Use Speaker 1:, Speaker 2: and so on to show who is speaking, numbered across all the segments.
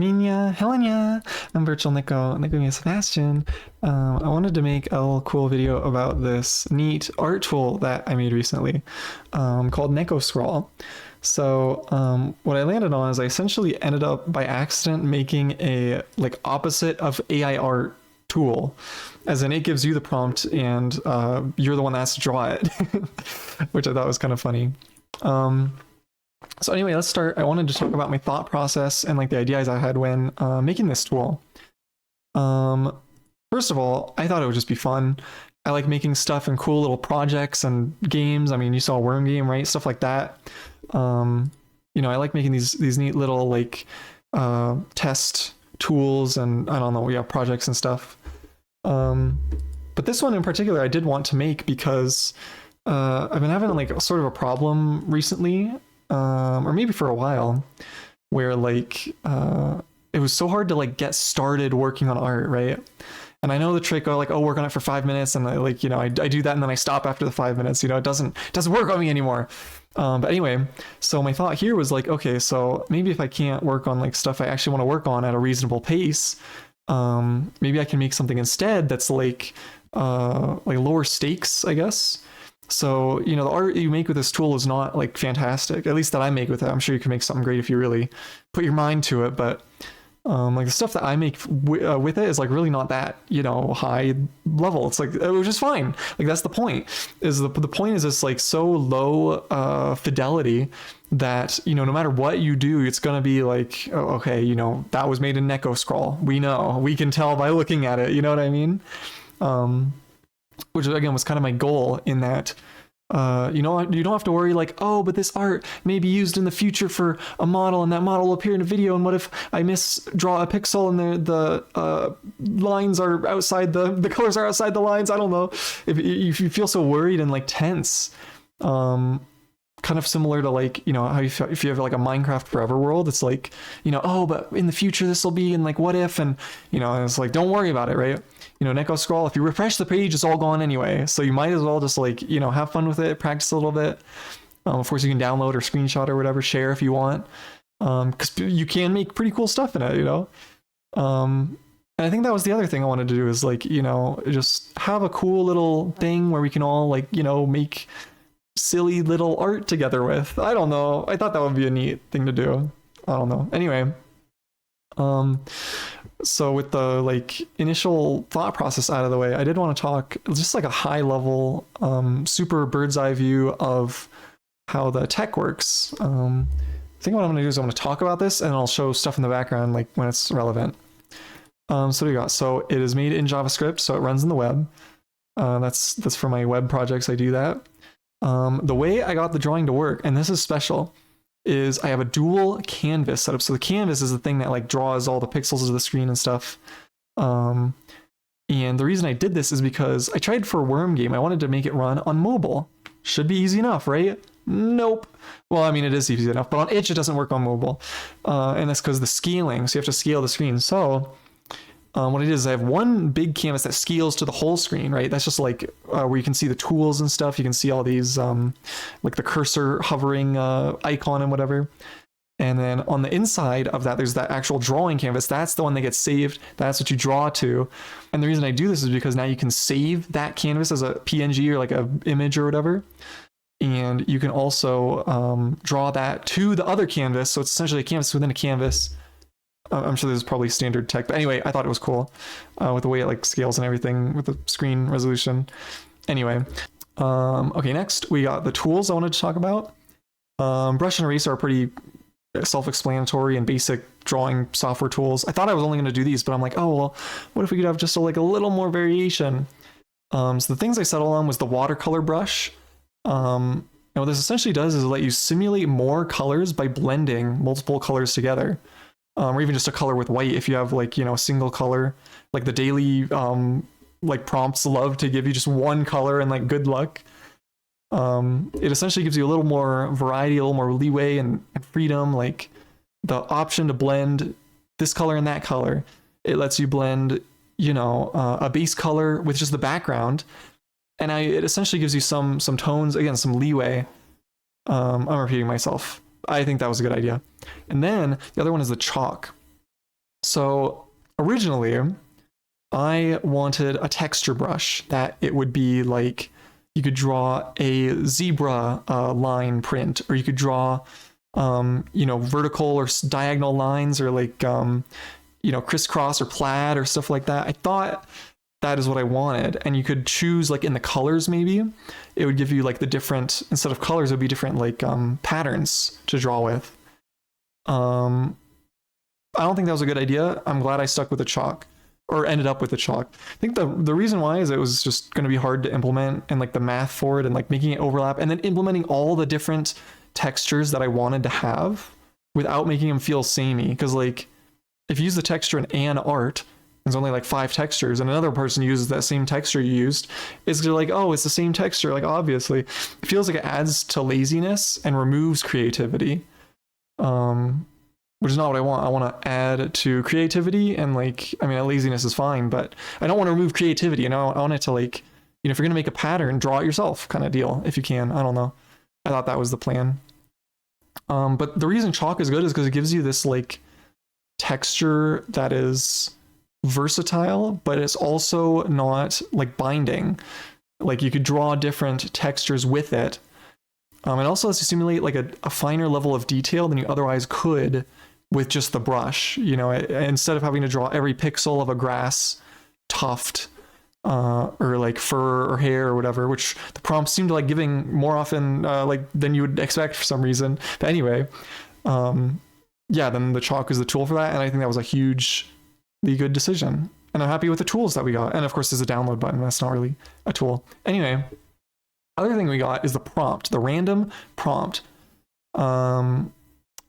Speaker 1: Minya, Helena, I'm Virtual Nico, Nico Sebastian. I wanted to make a little cool video about this neat art tool that I made recently called NekoScrawl. So what I landed on is I essentially ended up by accident making a like opposite of AI art tool, as in it gives you the prompt and you're the one that has to draw it, which I thought was kind of funny. So anyway, let's start. I wanted to talk about my thought process and like the ideas I had when making this tool. First of all, I thought it would just be fun. I like making stuff and cool little projects and games. I mean, you saw Worm Game, right? Stuff like that. You know, I like making these neat little like test tools and I don't know, yeah, projects and stuff. But this one in particular, I did want to make because I've been having like sort of a problem recently. Or maybe for a while, where like it was so hard to like get started working on art, right? And I know the trick of like, oh, work on it for 5 minutes, and I like, you know, I do that and then I stop after the 5 minutes. You know, it doesn't work on me anymore. But anyway, so my thought here was like, okay, so maybe if I can't work on like stuff I actually want to work on at a reasonable pace, maybe I can make something instead that's like lower stakes, I guess. So, you know, the art you make with this tool is not like fantastic, at least that I make with it. I'm sure you can make something great if you really put your mind to it. But like the stuff that I make with it is like really not that, you know, high level. It's like, it was just fine. Like that's the point, is the point is it's like so low fidelity that, you know, no matter what you do, it's going to be like, oh, okay, you know, that was made in NekoScrawl. We can tell by looking at it. You know what I mean? Which again was kind of my goal in that, you know, you don't have to worry like, oh, but this art may be used in the future for a model and that model will appear in a video. And what if I misdraw a pixel and the lines are outside the colors are outside the lines? I don't know. If you feel so worried and like tense, kind of similar to like, you know, how you feel if you have like a Minecraft Forever world, it's like, you know, oh, but in the future this will be, and like what if, and you know, and it's like, don't worry about it, right? You know, NekoScrawl, if you refresh the page, it's all gone anyway, so you might as well just like, you know, have fun with it, practice a little bit. Of course you can download or screenshot or whatever, share if you want, because you can make pretty cool stuff in it, you know. And I think that was the other thing I wanted to do, is like, you know, just have a cool little thing where we can all like, you know, make silly little art together with. I don't know, I thought that would be a neat thing to do. I don't know. Anyway, so with the like initial thought process out of the way, I did want to talk just like a high level, super bird's eye view of how the tech works. I think what I'm going to do is I'm going to talk about this and I'll show stuff in the background like when it's relevant. So what do we got? So it is made in JavaScript, so it runs in the web. That's for my web projects. I do that. The way I got the drawing to work, and this is special, is I have a dual canvas setup. So the canvas is the thing that like draws all the pixels of the screen and stuff. And the reason I did this is because I tried for a Worm Game. I wanted to make it run on mobile. Should be easy enough, right? Nope. Well, I mean, it is easy enough, but on itch, it doesn't work on mobile. And that's because the scaling. So you have to scale the screen. So what it is I have one big canvas that scales to the whole screen, right? That's just like where you can see the tools and stuff. You can see all these like the cursor hovering icon and whatever. And then on the inside of that, there's that actual drawing canvas. That's the one that gets saved. That's what you draw to. And the reason I do this is because now you can save that canvas as a PNG or like a image or whatever. And you can also draw that to the other canvas. So it's essentially a canvas within a canvas. I'm sure this is probably standard tech, but anyway, I thought it was cool with the way it like scales and everything with the screen resolution. Anyway, okay, next we got the tools I wanted to talk about. Brush and eraser are pretty self-explanatory and basic drawing software tools. I thought I was only going to do these, but I'm like, oh, well, what if we could have just like a little more variation? So the things I settled on was the watercolor brush. And what this essentially does is let you simulate more colors by blending multiple colors together. Or even just a color with white if you have like, you know, a single color. Like the daily like prompts love to give you just one color and like good luck. It essentially gives you a little more variety, a little more leeway and freedom, like the option to blend this color and that color. It lets you blend, you know, a base color with just the background. And it essentially gives you some tones, again, some leeway. I'm repeating myself. I think that was a good idea. And then the other one is the chalk. So originally, I wanted a texture brush that it would be like you could draw a zebra line print, or you could draw, vertical or diagonal lines, or like, crisscross or plaid or stuff like that. I thought that is what I wanted. And you could choose like in the colors, maybe it would give you like the different, instead of colors, it would be different like patterns to draw with. I don't think that was a good idea. I'm glad I stuck with the chalk, or ended up with the chalk. I think the reason why is it was just going to be hard to implement, and like the math for it, and like making it overlap, and then implementing all the different textures that I wanted to have without making them feel samey. Because like if you use the texture in an art, there's only like 5 textures, and another person uses that same texture you used, it's like, oh, it's the same texture. Like obviously, it feels like it adds to laziness and removes creativity. Which is not what I want. I want to add to creativity, and like, I mean, laziness is fine, but I don't want to remove creativity. I want it to like, if you're going to make a pattern, draw it yourself kind of deal, if you can. I don't know. I thought that was the plan. But the reason chalk is good is because it gives you this like texture that is versatile, but it's also not like binding. Like you could draw different textures with it. It also lets you simulate like a finer level of detail than you otherwise could with just the brush. Instead of having to draw every pixel of a grass tuft, or like fur or hair or whatever, which the prompts seem to like giving more often than you would expect for some reason. But anyway, then the chalk is the tool for that, and I think that was a hugely good decision. And I'm happy with the tools that we got. And of course, there's a download button. That's not really a tool. Anyway, other thing we got is the prompt, the random prompt.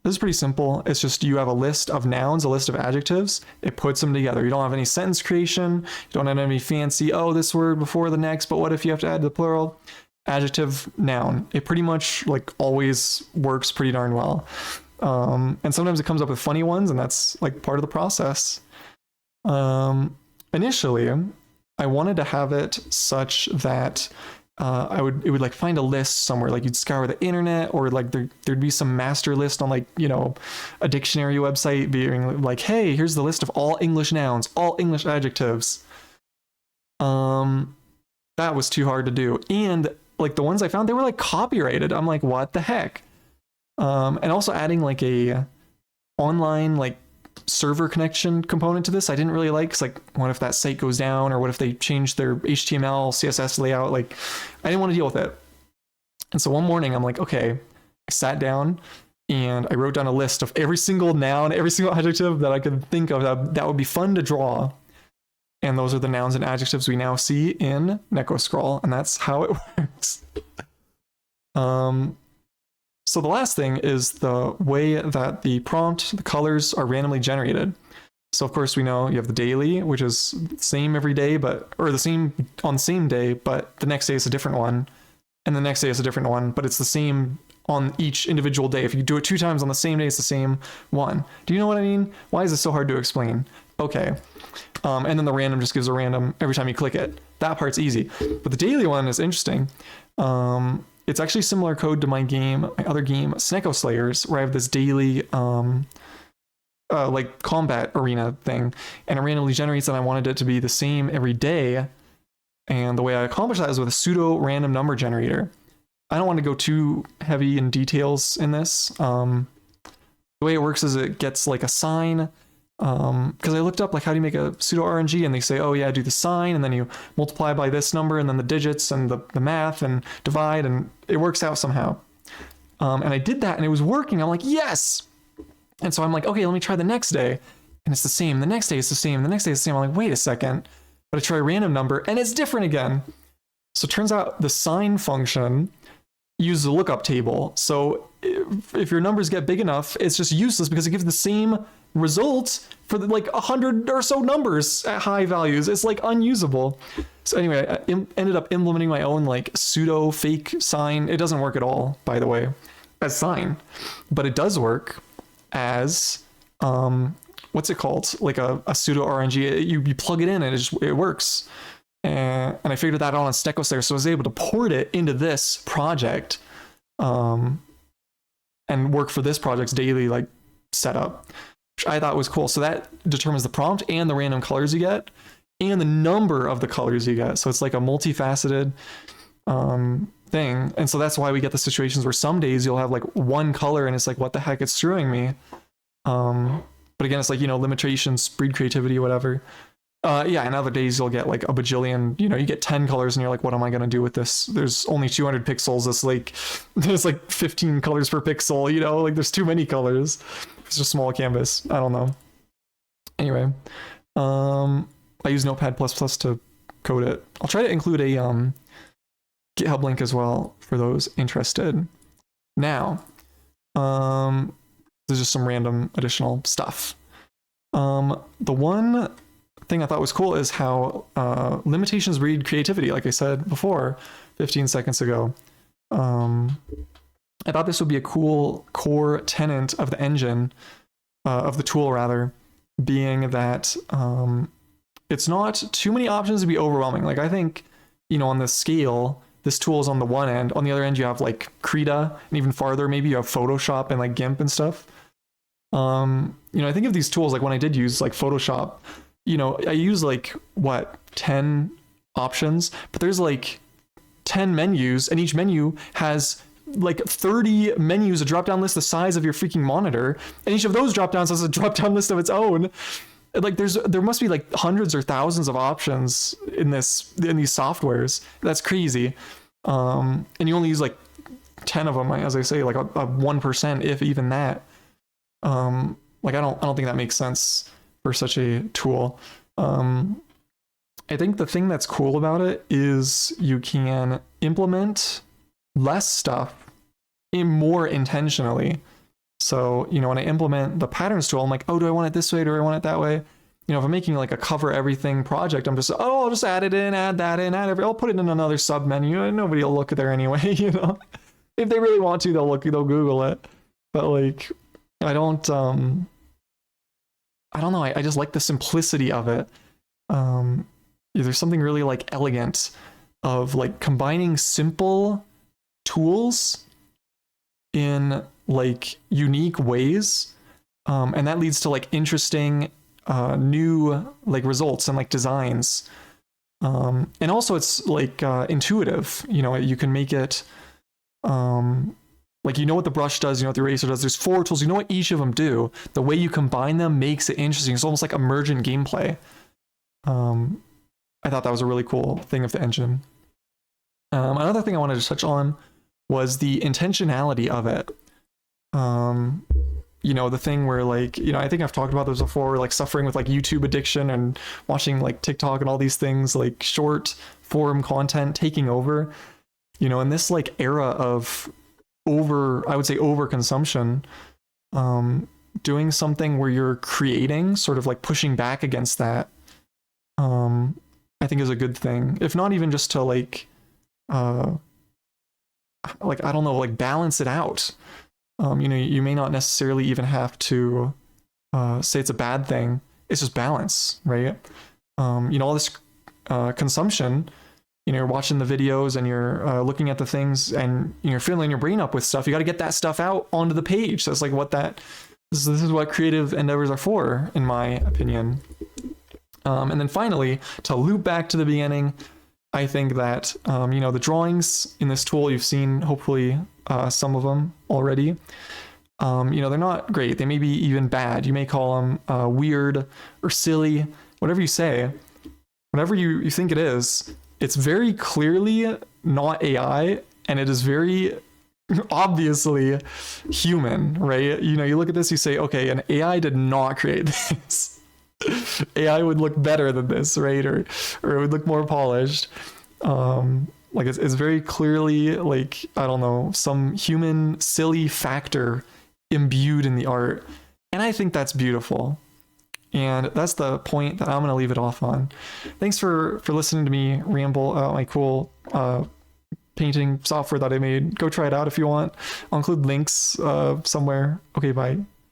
Speaker 1: This is pretty simple. It's just you have a list of nouns, a list of adjectives. It puts them together. You don't have any sentence creation. You don't have any fancy, this word before the next, but what if you have to add the plural? Adjective, noun. It pretty much like always works pretty darn well. And sometimes it comes up with funny ones, and that's like part of the process. Initially, I wanted to have it such that it would like find a list somewhere, like you'd scour the internet, or like there'd be some master list on like, a dictionary website being like, hey, here's the list of all English nouns, all English adjectives. That was too hard to do. And like the ones I found, they were like copyrighted. I'm like, what the heck? And also adding like a online like server connection component to this, I didn't really like, because like, what if that site goes down, or what if they change their HTML, CSS layout? Like, I didn't want to deal with it. And so one morning I'm like, okay, I sat down and I wrote down a list of every single noun, every single adjective that I could think of that would be fun to draw. And those are the nouns and adjectives we now see in NekoScrawl, and that's how it works. So the last thing is the way that the prompt, the colors are randomly generated. So of course we know you have the daily, which is the same every day, or the same on the same day, but the next day is a different one, and the next day is a different one, but it's the same on each individual day. If you do it 2 times on the same day, it's the same one. Do you know what I mean? Why is this so hard to explain? Okay. And then the random just gives a random every time you click it. That part's easy. But the daily one is interesting. It's actually similar code to my other game, Sneko Slayers, where I have this daily like combat arena thing, and it randomly generates, and I wanted it to be the same every day. And the way I accomplish that is with a pseudo random number generator. I don't want to go too heavy in details in this. The way it works is it gets like a sign, because I looked up like how do you make a pseudo RNG, and they say, oh yeah, do the sign, and then you multiply by this number, and then the digits and the math and divide, and it works out somehow. And I did that, and it was working. I'm like, yes. And so I'm like, okay, let me try the next day, and it's the same. The next day it's the same. The next day it's the same. I'm like, wait a second. But I try a random number, and it's different again. So it turns out the sign function uses a lookup table. So if your numbers get big enough, it's just useless because it gives the same results for like 100 or so numbers at high values. It's like unusable. So anyway, I ended up implementing my own like pseudo fake sign. It doesn't work at all, by the way, as sign, but it does work as what's it called? Like a pseudo RNG. You plug it in and it works. And I figured that out on Sneko Slayer, so I was able to port it into this project and work for this project's daily like setup, which I thought was cool. So that determines the prompt and the random colors you get and the number of the colors you get. So it's like a multifaceted thing. And so that's why we get the situations where some days you'll have like one color and it's like, what the heck, it's screwing me. But again, it's like, you know, limitations breed creativity, whatever. Yeah, and other days you'll get like a bajillion, you know, you get 10 colors and you're like, what am I going to do with this? There's only 200 pixels. It's like, there's like 15 colors per pixel, you know, like there's too many colors. It's a small canvas. I don't know. Anyway, I use Notepad++ to code it. I'll try to include a GitHub link as well for those interested. Now, there's just some random additional stuff. The one thing I thought was cool is how limitations breed creativity, like I said before 15 seconds ago. I thought this would be a cool core tenet of the engine, of the tool rather, being that it's not too many options to be overwhelming. Like I think, you know, on the scale, this tool is on the one end. On the other end, you have like Krita, and even farther, maybe you have Photoshop and like GIMP and stuff. You know, I think of these tools, like when I did use like Photoshop, you know, I use like what, 10 options, but there's like 10 menus, and each menu has like 30 menus, a drop-down list the size of your freaking monitor, and each of those drop-downs has a drop-down list of its own. Like there must be like hundreds or thousands of options in these softwares. That's crazy. And you only use like 10 of them, as I say, like a 1%, if even that. Like I don't think that makes sense for such a tool. I think the thing that's cool about it is you can implement less stuff more intentionally. So, you know, when I implement the patterns tool, I'm like, oh, do I want it this way? Do I want it that way? You know, if I'm making like a cover everything project, I'm just, oh, I'll just add it in, add that in, I'll put it in another sub menu, and nobody will look there anyway, you know. If they really want to, they'll Google it. But like, I don't know. I just like the simplicity of it. There's something really like elegant of like combining simple tools in like unique ways, and that leads to like interesting new like results and like designs, and also it's like intuitive. You know, you can make it like, you know what the brush does, you know what the eraser does. There's 4 tools, you know what each of them do. The way you combine them makes it interesting. It's almost like emergent gameplay. I thought that was a really cool thing of the engine. Another thing I wanted to touch on was the intentionality of it. You know, the thing where like, you know, I think I've talked about this before, like suffering with like YouTube addiction and watching like TikTok and all these things, like short form content taking over, you know, in this like era of I would say overconsumption, doing something where you're creating, sort of like pushing back against that, I think is a good thing. If not even just to like I don't know, like balance it out. You know, you may not necessarily even have to say it's a bad thing. It's just balance, right? You know, all this consumption, you know, you're watching the videos and you're looking at the things and you're filling your brain up with stuff. You got to get that stuff out onto the page. So it's like this is what creative endeavors are for, in my opinion. And then finally, to loop back to the beginning, I think that, you know, the drawings in this tool, you've seen hopefully some of them already. You know, they're not great. They may be even bad. You may call them weird or silly, whatever you say, whatever you think it is. It's very clearly not AI, and it is very obviously human, right? You know, you look at this, you say, okay, an AI did not create this. AI would look better than this, right? Or it would look more polished. Like it's very clearly like, I don't know, some human silly factor imbued in the art. And I think that's beautiful. And that's the point that I'm going to leave it off on. Thanks for listening to me ramble about my cool painting software that I made. Go try it out if you want. I'll include links somewhere. Okay, bye.